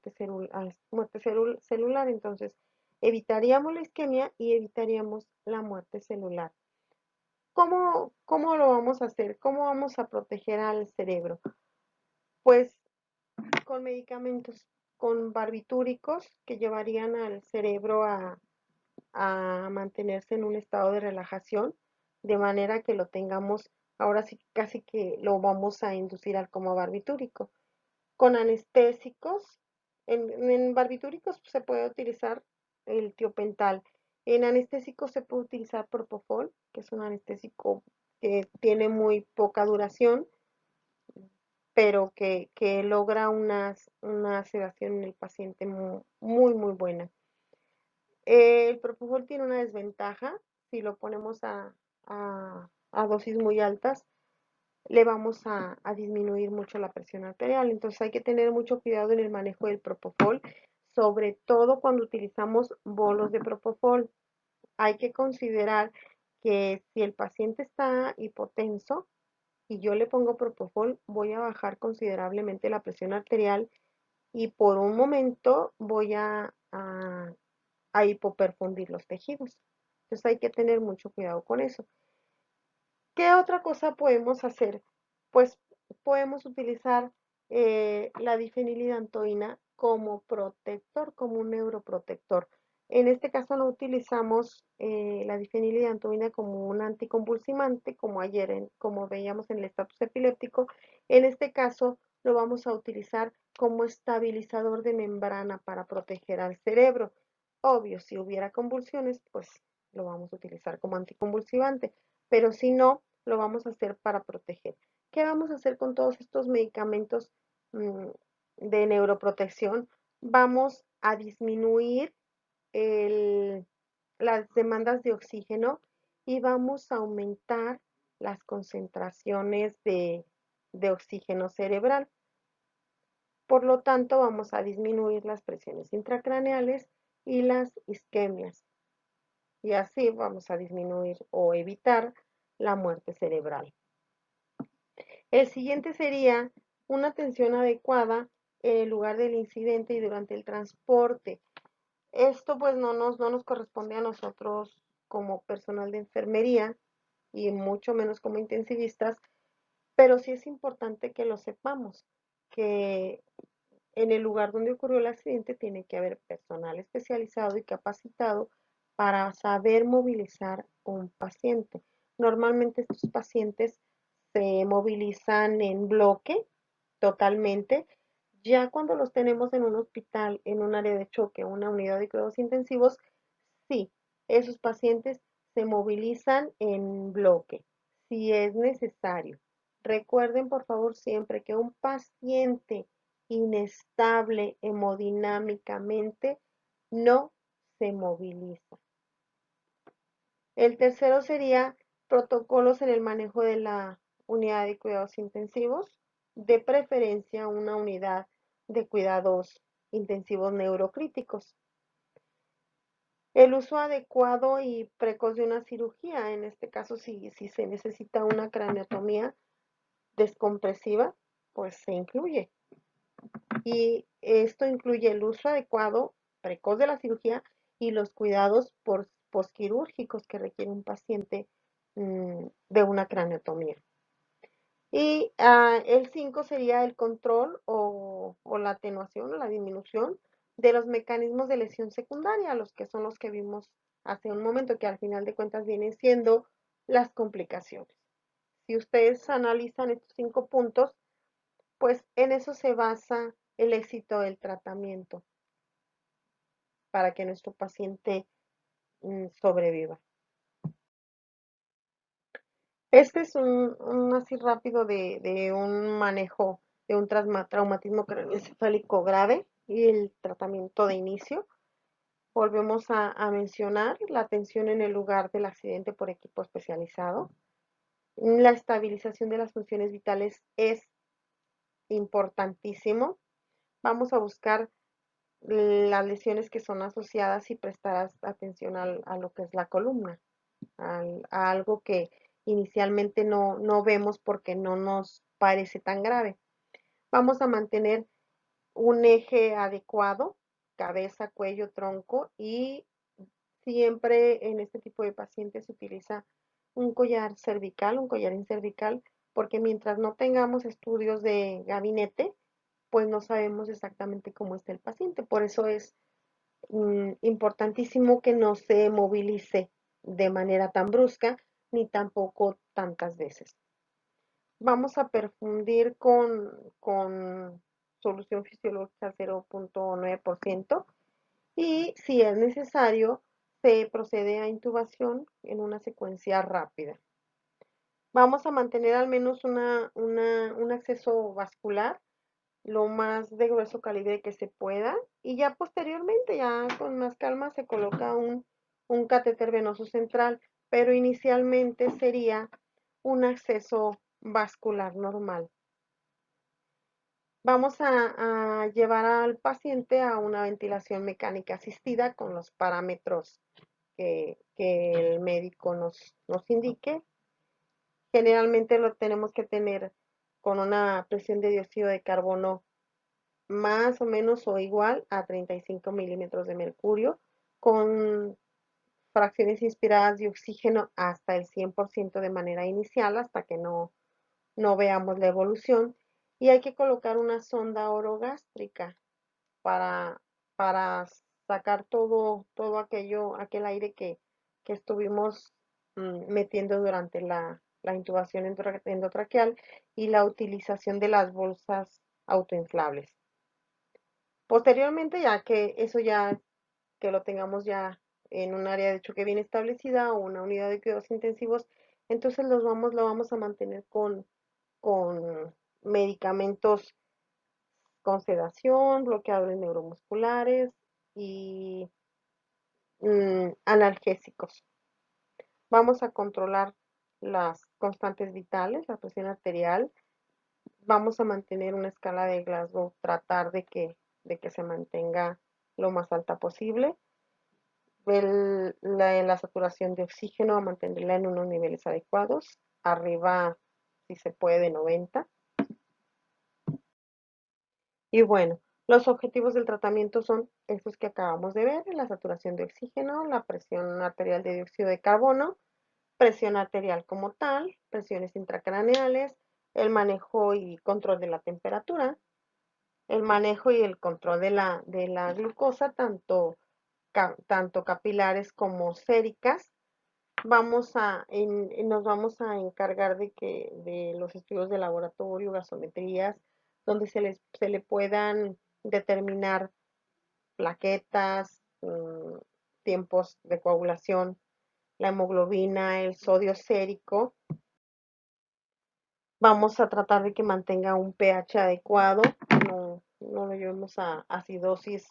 celular. Entonces, evitaríamos la isquemia y evitaríamos la muerte celular. ¿Cómo lo vamos a hacer? ¿Cómo vamos a proteger al cerebro? Pues con medicamentos, con barbitúricos que llevarían al cerebro a mantenerse en un estado de relajación, de manera que lo tengamos, ahora sí casi que lo vamos a inducir al coma barbitúrico. Con anestésicos, en barbitúricos se puede utilizar el tiopental. En anestésicos se puede utilizar propofol, que es un anestésico que tiene muy poca duración, pero que logra una sedación en el paciente muy buena. El propofol tiene una desventaja: si lo ponemos a dosis muy altas, le vamos a disminuir mucho la presión arterial. Entonces hay que tener mucho cuidado en el manejo del propofol, sobre todo cuando utilizamos bolos de propofol. Hay que considerar que si el paciente está hipotenso y yo le pongo propofol, voy a bajar considerablemente la presión arterial y por un momento voy a hipoperfundir los tejidos. Entonces hay que tener mucho cuidado con eso. ¿Qué otra cosa podemos hacer? Pues podemos utilizar la difenilidantoína como protector, como un neuroprotector. En este caso no utilizamos la difenilidantoína como un anticonvulsivante, como ayer, como veíamos en el estatus epiléptico. En este caso lo vamos a utilizar como estabilizador de membrana para proteger al cerebro. Obvio, si hubiera convulsiones, pues lo vamos a utilizar como anticonvulsivante, pero si no, lo vamos a hacer para proteger. ¿Qué vamos a hacer con todos estos medicamentos mm, de neuroprotección? Vamos a disminuir el, las demandas de oxígeno y vamos a aumentar las concentraciones de oxígeno cerebral. Por lo tanto, vamos a disminuir las presiones intracraneales y las isquemias. Y así vamos a disminuir o evitar la muerte cerebral. El siguiente sería una atención adecuada en el lugar del incidente y durante el transporte. Esto pues no nos corresponde a nosotros como personal de enfermería y mucho menos como intensivistas, pero sí es importante que lo sepamos, que en el lugar donde ocurrió el accidente tiene que haber personal especializado y capacitado para saber movilizar un paciente. Normalmente estos pacientes se movilizan en bloque totalmente. Ya cuando los tenemos en un hospital, en un área de choque, una unidad de cuidados intensivos, sí, esos pacientes se movilizan en bloque, si es necesario. Recuerden, por favor, siempre que un paciente inestable hemodinámicamente no se moviliza. El tercero sería protocolos en el manejo de la unidad de cuidados intensivos, de preferencia una unidad de cuidados intensivos neurocríticos. El uso adecuado y precoz de una cirugía, en este caso si se necesita una craneotomía descompresiva, pues se incluye. Y esto incluye el uso adecuado, precoz de la cirugía y los cuidados posquirúrgicos que requiere un paciente de una craneotomía. Y el 5 sería el control o la atenuación o la disminución de los mecanismos de lesión secundaria, los que son los que vimos hace un momento, que al final de cuentas vienen siendo las complicaciones. Si ustedes analizan estos 5 puntos, pues en eso se basa el éxito del tratamiento para que nuestro paciente sobreviva. Este es un así rápido de un manejo de un traumatismo craneoencefálico grave y el tratamiento de inicio. Volvemos a mencionar la atención en el lugar del accidente por equipo especializado. La estabilización de las funciones vitales es importantísimo. Vamos a buscar las lesiones que son asociadas y prestar atención a lo que es la columna, a algo que inicialmente no vemos porque no nos parece tan grave. Vamos a mantener un eje adecuado, cabeza, cuello, tronco, y siempre en este tipo de pacientes se utiliza un collar cervical, un collarín cervical, porque mientras no tengamos estudios de gabinete, pues no sabemos exactamente cómo está el paciente. Por eso es importantísimo que no se movilice de manera tan brusca ni tampoco tantas veces. Vamos a perfundir con solución fisiológica 0.9% y si es necesario se procede a intubación en una secuencia rápida. Vamos a mantener al menos un acceso vascular lo más de grueso calibre que se pueda y ya posteriormente, ya con más calma, se coloca un catéter venoso central, pero inicialmente sería un acceso vascular normal. Vamos a llevar al paciente a una ventilación mecánica asistida con los parámetros que el médico nos indique. Generalmente lo tenemos que tener con una presión de dióxido de carbono más o menos o igual a 35 milímetros de mercurio, con fracciones inspiradas de oxígeno hasta el 100% de manera inicial, hasta que no veamos la evolución. Y hay que colocar una sonda orogástrica para, para sacar todo aquel aire que estuvimos metiendo durante la intubación endotraqueal y la utilización de las bolsas autoinflables. Posteriormente, ya que eso ya, que lo tengamos ya en un área de choque bien establecida o una unidad de cuidados intensivos, entonces lo vamos a mantener con medicamentos con sedación, bloqueadores neuromusculares y analgésicos. Vamos a controlar las constantes vitales, la presión arterial. Vamos a mantener una escala de Glasgow, tratar de que se mantenga lo más alta posible. La saturación de oxígeno, a mantenerla en unos niveles adecuados, arriba, si se puede, de 90. Y bueno, los objetivos del tratamiento son estos que acabamos de ver: la saturación de oxígeno, la presión arterial de dióxido de carbono, presión arterial como tal, presiones intracraneales, el manejo y control de la temperatura, el manejo y el control de la glucosa, tanto capilares como séricas. Nos vamos a encargar de los estudios de laboratorio, gasometrías, donde se le puedan determinar plaquetas, tiempos de coagulación, la hemoglobina, el sodio sérico. Vamos a tratar de que mantenga un pH adecuado, no lo llevemos a acidosis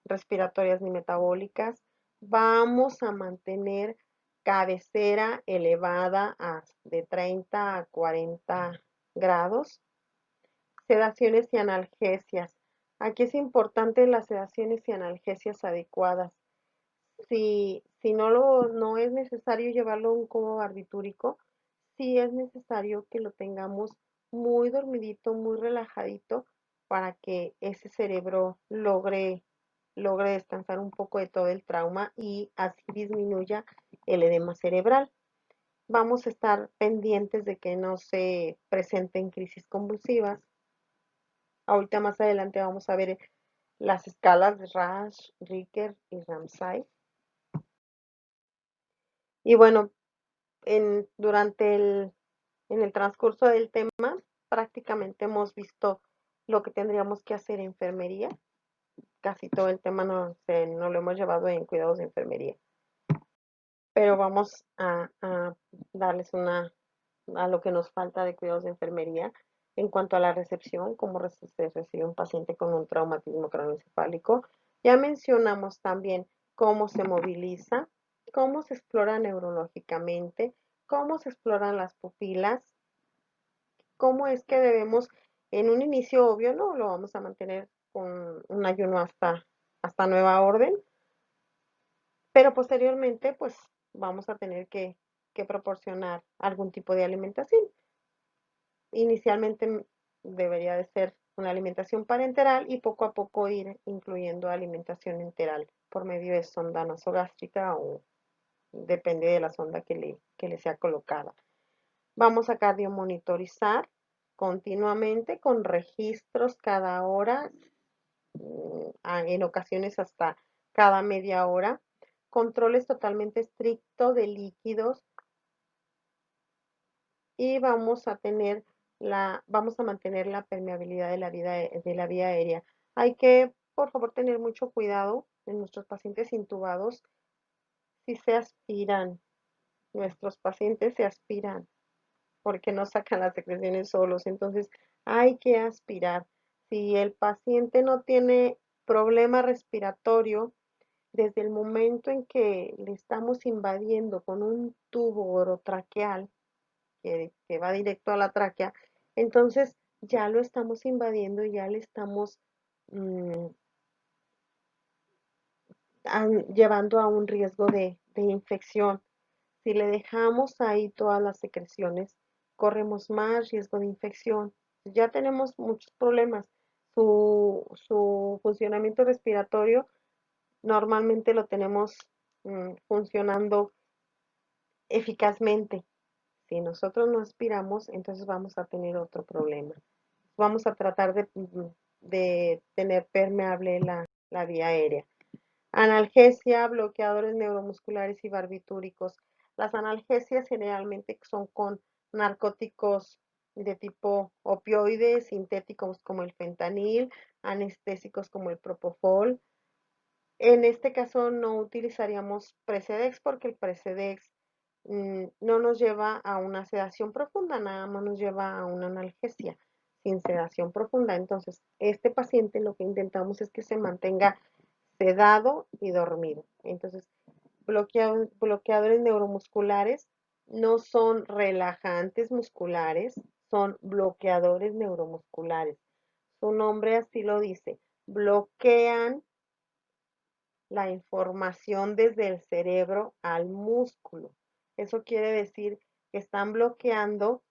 respiratorias ni metabólicas. Vamos a mantener cabecera elevada de 30 a 40 grados. Sedaciones y analgesias. Aquí es importante las sedaciones y analgesias adecuadas. Si no es necesario llevarlo a un coma barbitúrico, sí es necesario que lo tengamos muy dormidito, muy relajadito, para que ese cerebro logre descansar un poco de todo el trauma y así disminuya el edema cerebral. Vamos a estar pendientes de que no se presenten crisis convulsivas. Ahorita más adelante vamos a ver las escalas de Rasch, Richter y Ramsay. Y bueno, durante en el transcurso del tema, prácticamente hemos visto lo que tendríamos que hacer en enfermería. Casi todo el tema no lo hemos llevado en cuidados de enfermería. Pero vamos a darles a lo que nos falta de cuidados de enfermería en cuanto a la recepción, cómo se recibe un paciente con un traumatismo craneoencefálico. Ya mencionamos también cómo se moviliza, cómo se explora neurológicamente, cómo se exploran las pupilas, cómo es que debemos, en un inicio obvio, no lo vamos a mantener con un ayuno hasta nueva orden, pero posteriormente pues vamos a tener que proporcionar algún tipo de alimentación. Inicialmente debería de ser una alimentación parenteral y poco a poco ir incluyendo alimentación enteral por medio de sonda nasogástrica o depende de la sonda que le sea colocada. Vamos a cardiomonitorizar continuamente con registros cada hora, en ocasiones hasta cada media hora, controles totalmente estrictos de líquidos y vamos a mantener la permeabilidad de la vía aérea. Hay que, por favor, tener mucho cuidado en nuestros pacientes intubados si se aspiran. Nuestros pacientes se aspiran porque no sacan las secreciones solos, entonces hay que aspirar. Si el paciente no tiene problema respiratorio, desde el momento en que le estamos invadiendo con un tubo orotraqueal que va directo a la tráquea, entonces ya lo estamos invadiendo y ya le estamos mm, llevando a un riesgo de infección. Si le dejamos ahí todas las secreciones, corremos más riesgo de infección. Ya tenemos muchos problemas. Su funcionamiento respiratorio normalmente lo tenemos funcionando eficazmente. Si nosotros no aspiramos, entonces vamos a tener otro problema. Vamos a tratar de tener permeable la vía aérea. Analgesia, bloqueadores neuromusculares y barbitúricos. Las analgesias generalmente son con narcóticos de tipo opioides, sintéticos como el fentanil, anestésicos como el propofol. En este caso no utilizaríamos Precedex porque el Precedex no nos lleva a una sedación profunda, nada más nos lleva a una analgesia sin sedación profunda. Entonces, este paciente lo que intentamos es que se mantenga sedado y dormido. Entonces, bloqueadores neuromusculares no son relajantes musculares, son bloqueadores neuromusculares. Su nombre así lo dice, bloquean la información desde el cerebro al músculo. Eso quiere decir que están bloqueando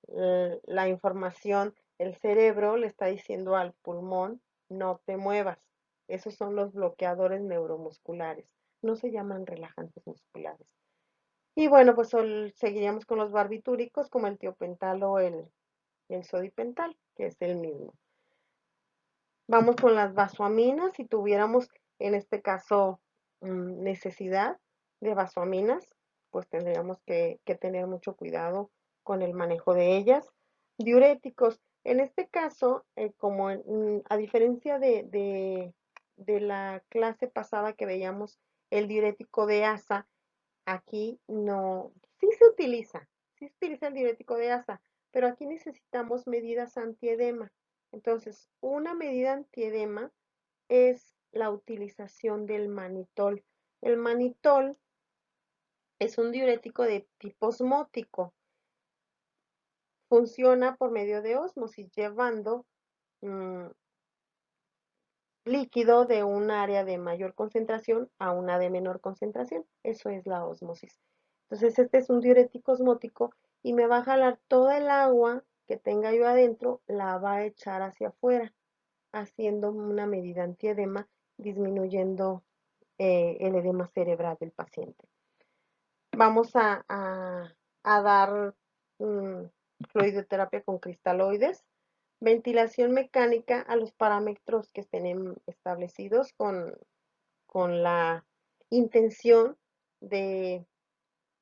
la información. El cerebro le está diciendo al pulmón no te muevas. Esos son los bloqueadores neuromusculares. No se llaman relajantes musculares. Y bueno, pues seguiríamos con los barbitúricos como el tiopental o el sodipental, que es el mismo. Vamos con las vasoaminas. Si tuviéramos en este caso necesidad de vasoaminas, pues tendríamos que tener mucho cuidado con el manejo de ellas. Diuréticos. En este caso, a diferencia de la clase pasada que veíamos el diurético de asa, aquí no, sí se utiliza el diurético de asa, pero aquí necesitamos medidas antiedema. Entonces, una medida antiedema es la utilización del manitol. El manitol es un diurético de tipo osmótico. Funciona por medio de ósmosis, llevando mm, líquido de un área de mayor concentración a una de menor concentración. Eso es la ósmosis. Entonces, este es un diurético osmótico y me va a jalar toda el agua que tenga yo adentro, la va a echar hacia afuera, haciendo una medida antiedema, disminuyendo el edema cerebral del paciente. Vamos a dar fluidoterapia con cristaloides, ventilación mecánica a los parámetros que estén establecidos con la intención de,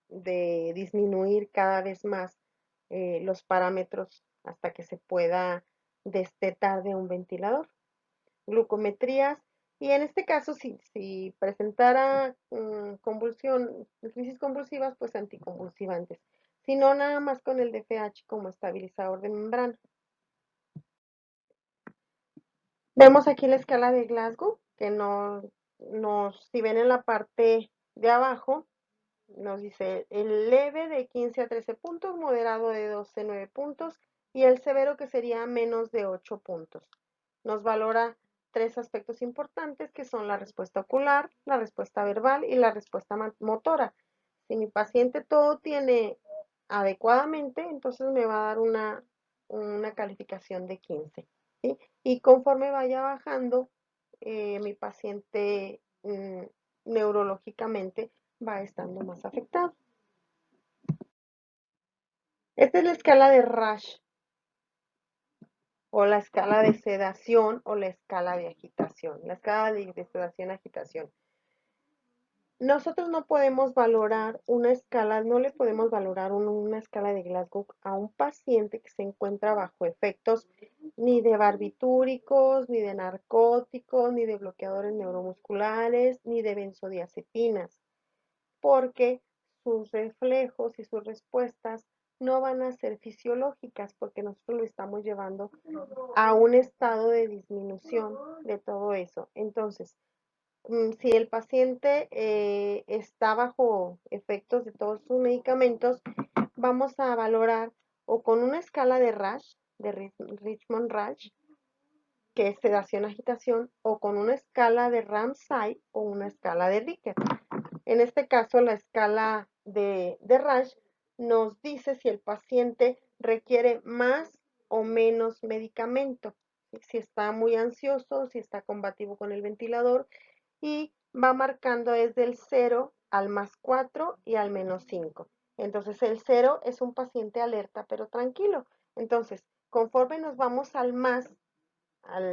de disminuir cada vez más los parámetros hasta que se pueda destetar de un ventilador. Glucometrías, y en este caso, si presentara crisis convulsivas, pues anticonvulsivantes. Si no, nada más con el DFH como estabilizador de membrana. Vemos aquí la escala de Glasgow, que si ven en la parte de abajo, nos dice el leve de 15 a 13 puntos, moderado de 12 a 9 puntos y el severo que sería menos de 8 puntos. Nos valora tres aspectos importantes que son la respuesta ocular, la respuesta verbal y la respuesta motora. Si mi paciente todo tiene adecuadamente, entonces me va a dar una calificación de 15. ¿Sí? Y conforme vaya bajando, mi paciente neurológicamente va estando más afectado. Esta es la escala de Rasch, o la escala de sedación, o la escala de agitación. La escala de sedación-agitación. Nosotros no podemos valorar una escala, no le podemos valorar una escala de Glasgow a un paciente que se encuentra bajo efectos ni de barbitúricos, ni de narcóticos, ni de bloqueadores neuromusculares, ni de benzodiazepinas, porque sus reflejos y sus respuestas no van a ser fisiológicas, porque nosotros lo estamos llevando a un estado de disminución de todo eso. Entonces, si el paciente está bajo efectos de todos sus medicamentos, vamos a valorar o con una escala de Rasch, de Richmond-Rasch, que es sedación-agitación, o con una escala de Ramsay o una escala de Rickert. En este caso, la escala de Rasch nos dice si el paciente requiere más o menos medicamento, si está muy ansioso, si está combativo con el ventilador, y va marcando desde el 0 al +4 y al -5. Entonces, el 0 es un paciente alerta pero tranquilo. Entonces, conforme nos vamos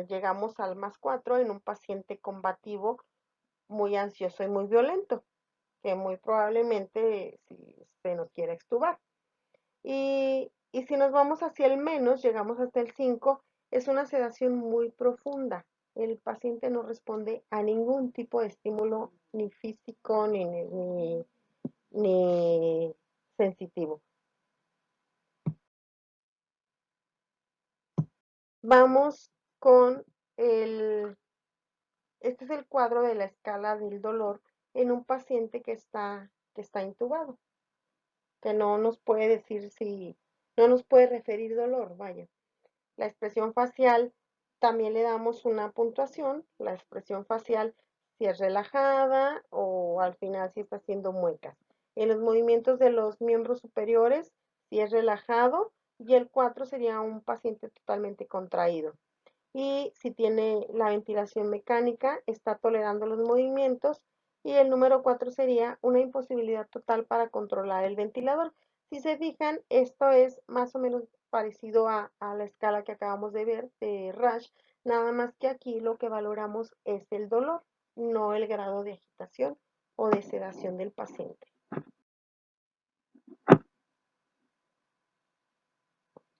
llegamos al +4 en un paciente combativo, muy ansioso y muy violento, que muy probablemente se nos quiera extubar. Y si nos vamos hacia el menos, llegamos hasta el 5, es una sedación muy profunda. El paciente no responde a ningún tipo de estímulo, ni físico, ni sensitivo. Vamos con este es el cuadro de la escala del dolor en un paciente que está intubado, que no nos puede decir no nos puede referir dolor, vaya. La expresión facial también le damos una puntuación. La expresión facial si es relajada o al final si está haciendo muecas. En los movimientos de los miembros superiores si es relajado y el 4 sería un paciente totalmente contraído. y si tiene la ventilación mecánica, está tolerando los movimientos. Y el número 4 sería una imposibilidad total para controlar el ventilador. Si se fijan, esto es más o menos parecido a la escala que acabamos de ver de Rash, nada más que aquí lo que valoramos es el dolor, no el grado de agitación o de sedación del paciente.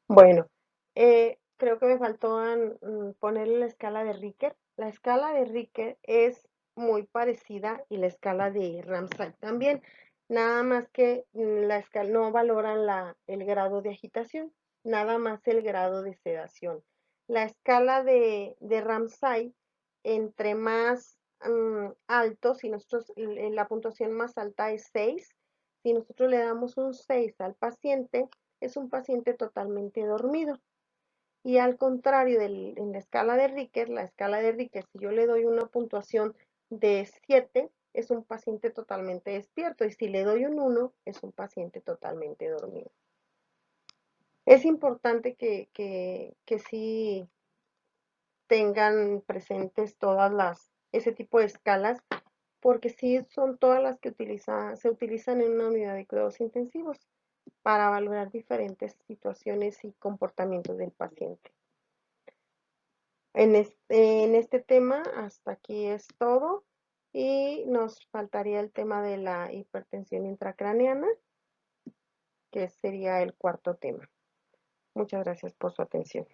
Bueno, creo que me faltó ponerle la escala de Richter. La escala de Richter es muy parecida y la escala de Ramsay también, nada más que la escala no valoran el grado de agitación, nada más el grado de sedación. La escala de Ramsay, entre más alto, si nosotros la puntuación más alta es 6, si nosotros le damos un 6 al paciente, es un paciente totalmente dormido. Y al contrario, en la escala de Richter, si yo le doy una puntuación de 7, es un paciente totalmente despierto. Y si le doy un 1, es un paciente totalmente dormido. Es importante que sí tengan presentes ese tipo de escalas, porque sí son todas las que se utilizan en una unidad de cuidados intensivos para valorar diferentes situaciones y comportamientos del paciente. En este tema, hasta aquí es todo y nos faltaría el tema de la hipertensión intracraneana, que sería el cuarto tema. Muchas gracias por su atención.